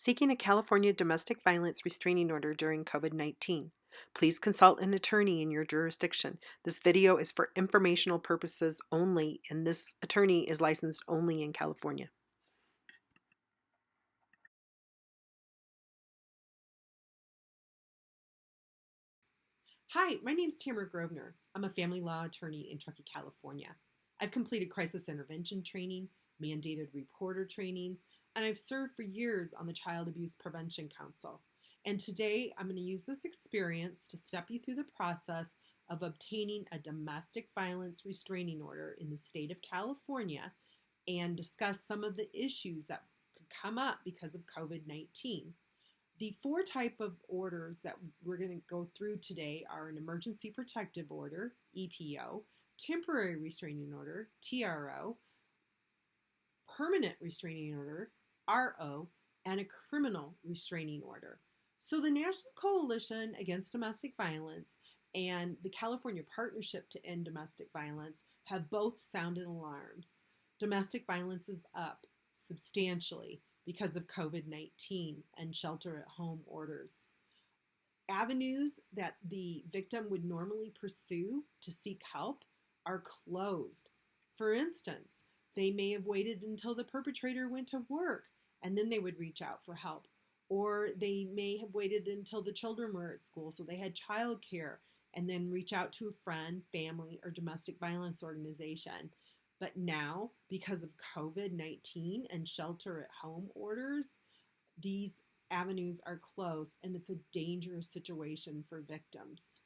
Seeking a California domestic violence restraining order during COVID-19. Please consult an attorney in your jurisdiction. This video is for informational purposes only, and this attorney is licensed only in California. Hi, my name is Tamara Grosvenor. I'm a family law attorney in Truckee, California. I've completed crisis intervention training, mandated reporter trainings, and I've served for years on the Child Abuse Prevention Council. And today I'm going to use this experience to step you through the process of obtaining a domestic violence restraining order in the state of California and discuss some of the issues that could come up because of COVID-19. The four type of orders that we're going to go through today are an emergency protective order, EPO, temporary restraining order, TRO, permanent restraining order, RO, and a criminal restraining order. So the National Coalition Against Domestic Violence and the California Partnership to End Domestic Violence have both sounded alarms. Domestic violence is up substantially because of COVID-19 and shelter-at-home orders. Avenues that the victim would normally pursue to seek help are closed. For instance, they may have waited until the perpetrator went to work and then they would reach out for help. Or they may have waited until the children were at school, so they had childcare, and then reach out to a friend, family, or domestic violence organization. But now, because of COVID-19 and shelter-at-home orders, these avenues are closed, and it's a dangerous situation for victims.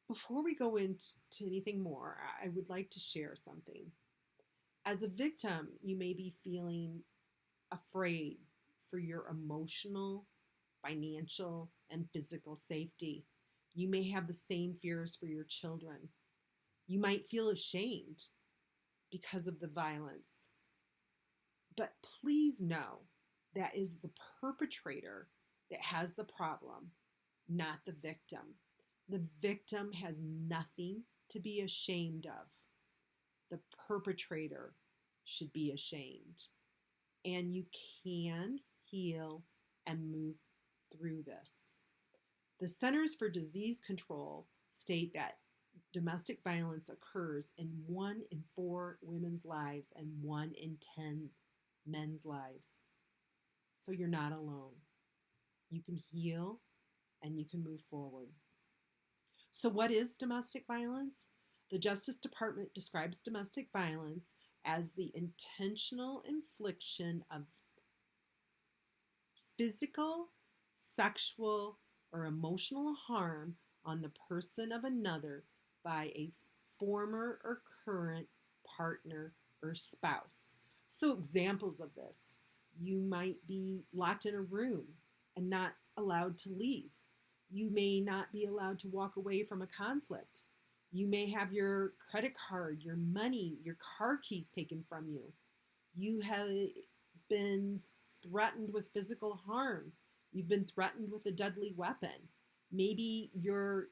Before we go into anything more, I would like to share something. As a victim, you may be feeling afraid for your emotional, financial, and physical safety. You may have the same fears for your children. You might feel ashamed because of the violence. But please know that is the perpetrator that has the problem, not the victim. The victim has nothing to be ashamed of. The perpetrator should be ashamed. And you can heal and move through this. The Centers for Disease Control state that domestic violence occurs in 1 in 4 women's lives and 1 in 10 men's lives. So you're not alone. You can heal and you can move forward. So what is domestic violence? The Justice Department describes domestic violence as the intentional infliction of physical, sexual, or emotional harm on the person of another by a former or current partner or spouse. So examples of this, you might be locked in a room and not allowed to leave. You may not be allowed to walk away from a conflict. You may have your credit card, your money, your car keys taken from you. You have been threatened with physical harm. You've been threatened with a deadly weapon. Maybe your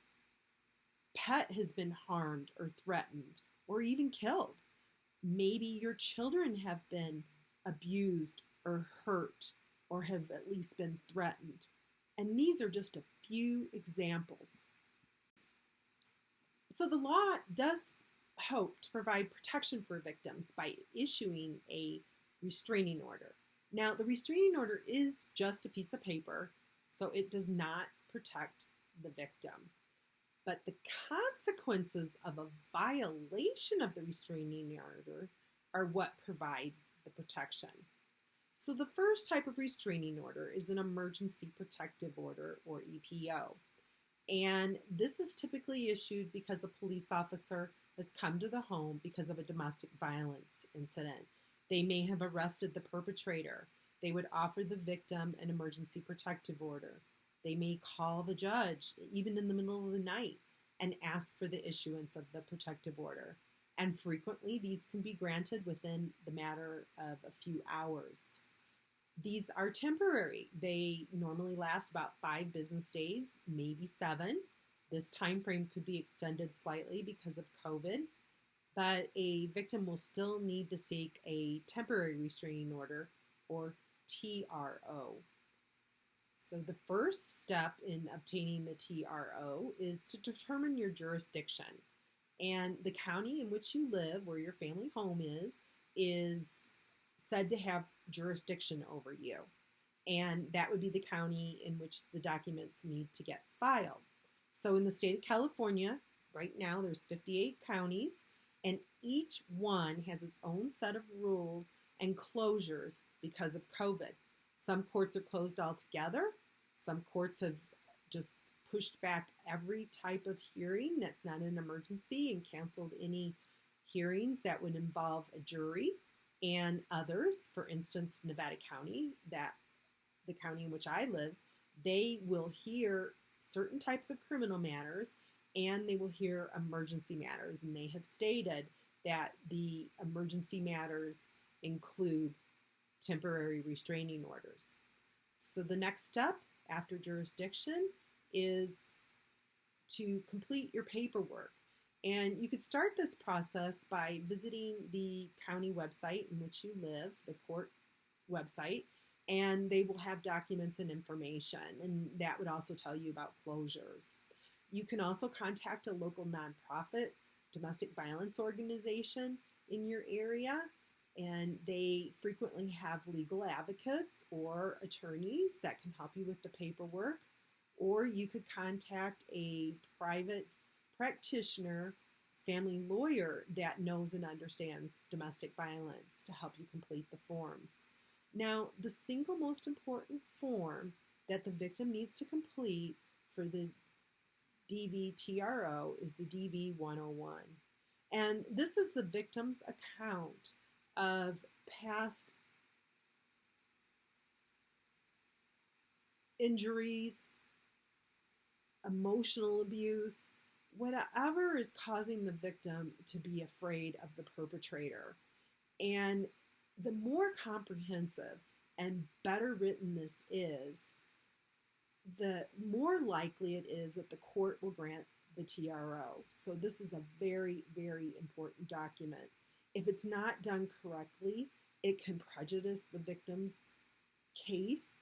pet has been harmed or threatened or even killed. Maybe your children have been abused or hurt or have at least been threatened. And these are just a few examples. So the law does hope to provide protection for victims by issuing a restraining order. Now, the restraining order is just a piece of paper, so it does not protect the victim. But the consequences of a violation of the restraining order are what provide the protection. So the first type of restraining order is an emergency protective order, or EPO. And this is typically issued because a police officer has come to the home because of a domestic violence incident. They may have arrested the perpetrator. They would offer the victim an emergency protective order. They may call the judge, even in the middle of the night, and ask for the issuance of the protective order. And frequently, these can be granted within the matter of a few hours. These are temporary. They normally last about 5 business days, maybe 7. This time frame could be extended slightly because of COVID, but a victim will still need to seek a temporary restraining order or DVTRO. So the first step in obtaining the TRO is to determine your jurisdiction. And the county in which you live, where your family home is said to have jurisdiction over you. And that would be the county in which the documents need to get filed. So in the state of California, right now there's 58 counties, and each one has its own set of rules and closures because of COVID. Some courts are closed altogether. Some courts have just pushed back every type of hearing that's not an emergency and canceled any hearings that would involve a jury. And others, for instance, Nevada County, that the county in which I live, they will hear certain types of criminal matters and they will hear emergency matters. And they have stated that the emergency matters include temporary restraining orders. So the next step after jurisdiction is to complete your paperwork. And you could start this process by visiting the county website in which you live, the court website, and they will have documents and information, and that would also tell you about closures. You can also contact a local nonprofit domestic violence organization in your area, and they frequently have legal advocates or attorneys that can help you with the paperwork. Or you could contact a private practitioner, family lawyer that knows and understands domestic violence to help you complete the forms. Now, the single most important form that the victim needs to complete for the DVTRO is the DV-101. And this is the victim's account of past injuries, emotional abuse, whatever is causing the victim to be afraid of the perpetrator. And the more comprehensive and better written this is, the more likely it is that the court will grant the TRO. So this is a very, very important document. If it's not done correctly, it can prejudice the victim's case.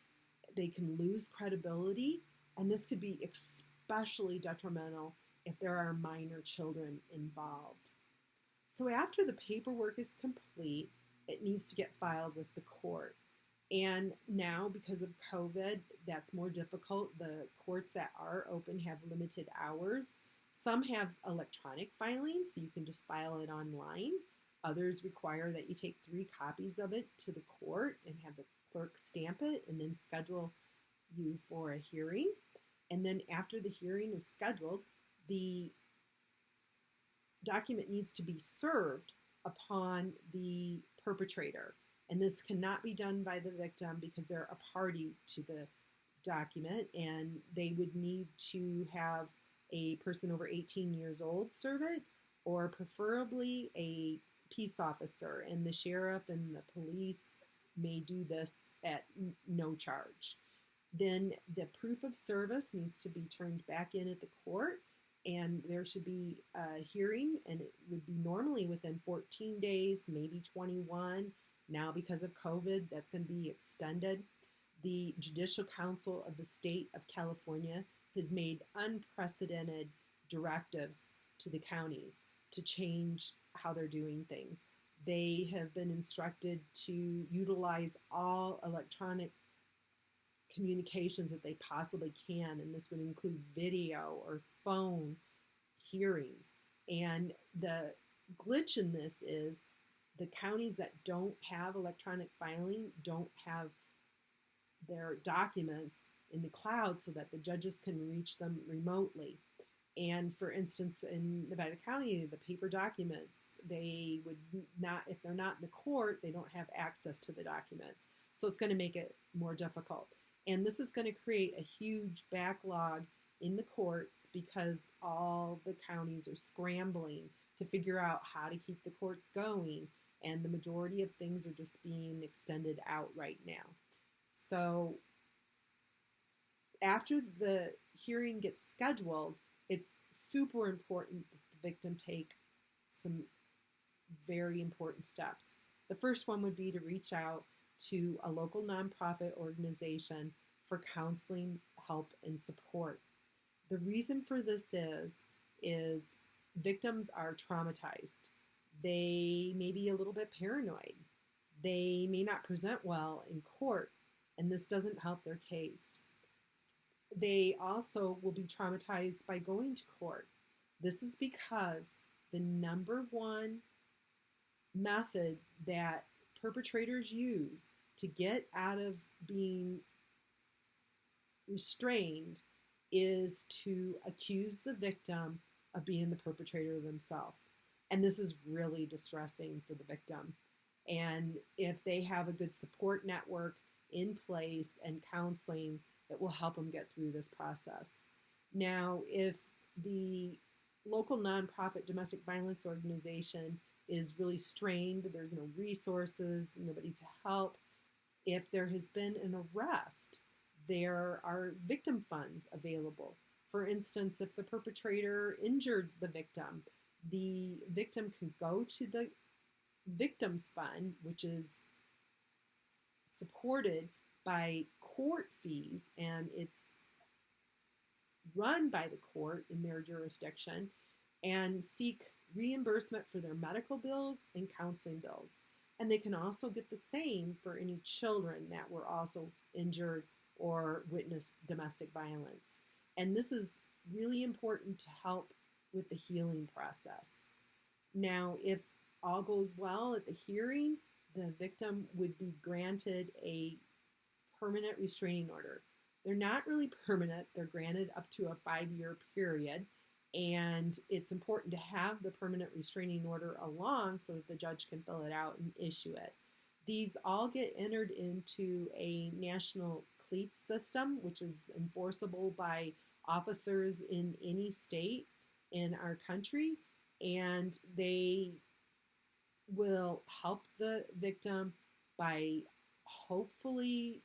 They can lose credibility, and this could be especially detrimental if there are minor children involved. So after the paperwork is complete, it needs to get filed with the court. And now, because of COVID, that's more difficult. The courts that are open have limited hours. Some have electronic filing, so you can just file it online. Others require that you take 3 copies of it to the court and have the clerk stamp it and then schedule you for a hearing. And then after the hearing is scheduled, the document needs to be served upon the perpetrator. And this cannot be done by the victim because they're a party to the document, and they would need to have a person over 18 years old serve it, or preferably a peace officer, and the sheriff and the police may do this at no charge. Then the proof of service needs to be turned back in at the court, and there should be a hearing, and it would be normally within 14 days, maybe 21. Now, because of COVID, that's going to be extended. The Judicial Council of the State of California has made unprecedented directives to the counties to change how they're doing things. They have been instructed to utilize all electronic communications that they possibly can, and this would include video or phone hearings. And the glitch in this is the counties that don't have electronic filing don't have their documents in the cloud so that the judges can reach them remotely. And for instance, in Nevada County, the paper documents, they would not, if they're not in the court, they don't have access to the documents. So it's going to make it more difficult. And this is going to create a huge backlog in the courts because all the counties are scrambling to figure out how to keep the courts going. And the majority of things are just being extended out right now. So after the hearing gets scheduled, it's super important that the victim take some very important steps. The first one would be to reach out to a local nonprofit organization for counseling, help, and support. The reason for this is victims are traumatized. They may be a little bit paranoid. They may not present well in court, and this doesn't help their case. They also will be traumatized by going to court. This is because the number one method that perpetrators use to get out of being restrained is to accuse the victim of being the perpetrator themselves. And this is really distressing for the victim. And if they have a good support network in place and counseling, it will help them get through this process. Now, if the local nonprofit domestic violence organization is really strained, there's no resources, nobody to help. If there has been an arrest, there are victim funds available. For instance, if the perpetrator injured the victim can go to the victims fund, which is supported by court fees, and it's run by the court in their jurisdiction, and seek reimbursement for their medical bills and counseling bills. And they can also get the same for any children that were also injured or witnessed domestic violence. And this is really important to help with the healing process. Now, if all goes well at the hearing, the victim would be granted a permanent restraining order. They're not really permanent. They're granted up to a 5-year period. And it's important to have the permanent restraining order along so that the judge can fill it out and issue it. These all get entered into a national cleats system, which is enforceable by officers in any state in our country. And they will help the victim by hopefully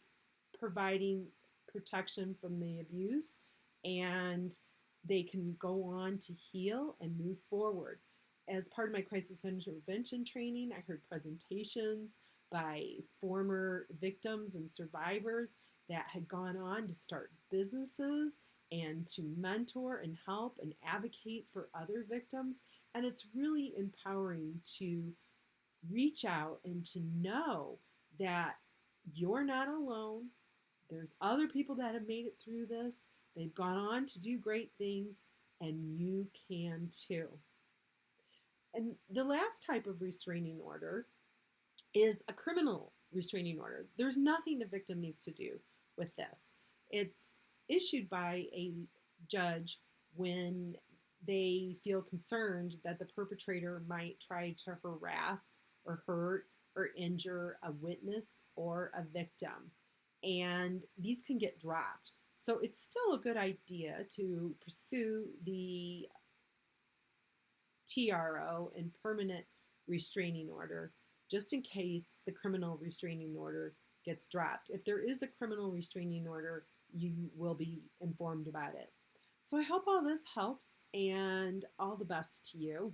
providing protection from the abuse, and they can go on to heal and move forward. As part of my crisis intervention training, I heard presentations by former victims and survivors that had gone on to start businesses and to mentor and help and advocate for other victims. And it's really empowering to reach out and to know that you're not alone. There's other people that have made it through this. They've gone on to do great things, and you can too. And the last type of restraining order is a criminal restraining order. There's nothing a victim needs to do with this. It's issued by a judge when they feel concerned that the perpetrator might try to harass or hurt or injure a witness or a victim. And these can get dropped. So it's still a good idea to pursue the TRO and permanent restraining order just in case the criminal restraining order gets dropped. If there is a criminal restraining order, you will be informed about it. So I hope all this helps, and all the best to you.